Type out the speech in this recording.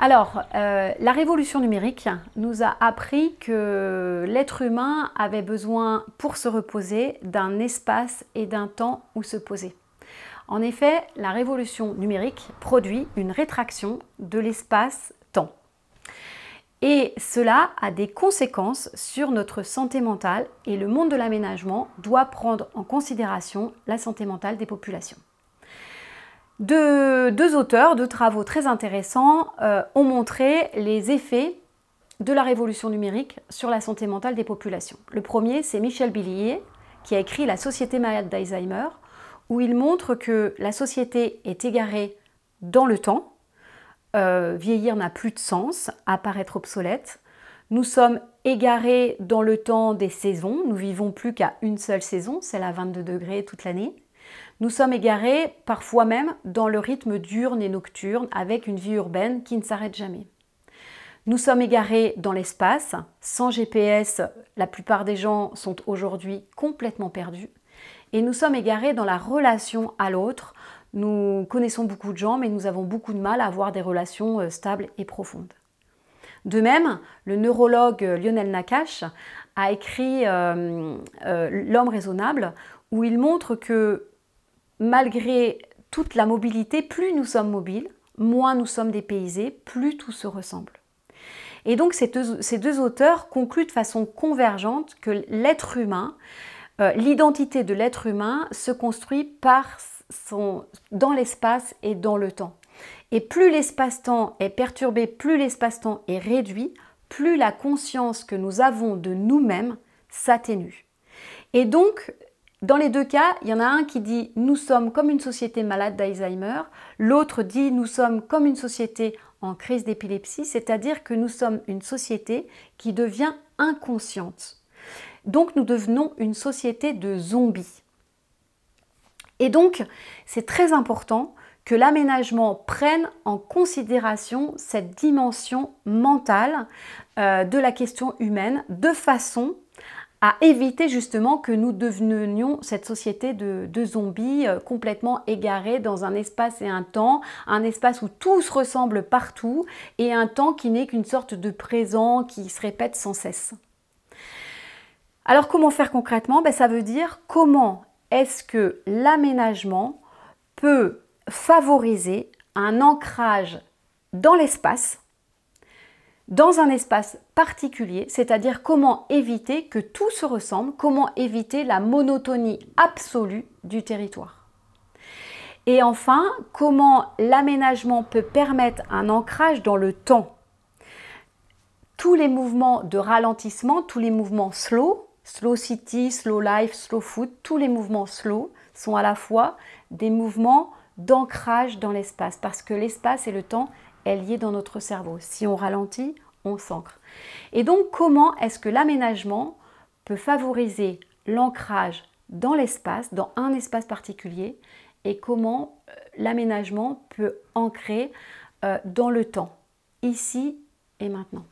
Alors, la révolution numérique nous a appris que l'être humain avait besoin, pour se reposer, d'un espace et d'un temps où se poser. En effet, la révolution numérique produit une rétraction de l'espace-temps. Et cela a des conséquences sur notre santé mentale et le monde de l'aménagement doit prendre en considération la santé mentale des populations. Deux auteurs de travaux très intéressants ont montré les effets de la révolution numérique sur la santé mentale des populations. Le premier, c'est Michel Billier, qui a écrit La société malade d'Alzheimer, où il montre que la société est égarée dans le temps, vieillir n'a plus de sens, apparaître obsolète. Nous sommes égarés dans le temps des saisons, nous vivons plus qu'à une seule saison, celle à 22 degrés toute l'année. Nous sommes égarés parfois même dans le rythme diurne et nocturne avec une vie urbaine qui ne s'arrête jamais. Nous sommes égarés dans l'espace, sans GPS, la plupart des gens sont aujourd'hui complètement perdus. Et nous sommes égarés dans la relation à l'autre. Nous connaissons beaucoup de gens, mais nous avons beaucoup de mal à avoir des relations stables et profondes. De même, le neurologue Lionel Nakache a écrit L'homme raisonnable, où il montre que malgré toute la mobilité, plus nous sommes mobiles, moins nous sommes dépaysés, plus tout se ressemble. Et donc ces deux auteurs concluent de façon convergente que l'être humain, l'identité de l'être humain se construit dans l'espace et dans le temps. Et plus l'espace-temps est perturbé, plus l'espace-temps est réduit, plus la conscience que nous avons de nous-mêmes s'atténue. Et donc, dans les deux cas, il y en a un qui dit « nous sommes comme une société malade d'Alzheimer », l'autre dit « nous sommes comme une société en crise d'épilepsie », c'est-à-dire que nous sommes une société qui devient inconsciente. Donc nous devenons une société de zombies. Et donc, c'est très important que l'aménagement prenne en considération cette dimension mentale de la question humaine de façon à éviter justement que nous devenions cette société de zombies complètement égarés dans un espace et un temps, un espace où tout se ressemble partout et un temps qui n'est qu'une sorte de présent qui se répète sans cesse. Alors comment faire concrètement? Ça veut dire comment est-ce que l'aménagement peut favoriser un ancrage dans l'espace, dans un espace particulier, c'est-à-dire comment éviter que tout se ressemble, comment éviter la monotonie absolue du territoire. Et enfin, comment l'aménagement peut permettre un ancrage dans le temps. Tous les mouvements de ralentissement, tous les mouvements slow city, slow life, slow food, tous les mouvements slow sont à la fois des mouvements d'ancrage dans l'espace, parce que l'espace et le temps est lié dans notre cerveau. Si on ralentit, on s'ancre. Et donc, comment est-ce que l'aménagement peut favoriser l'ancrage dans l'espace, dans un espace particulier, et comment l'aménagement peut ancrer dans le temps, ici et maintenant.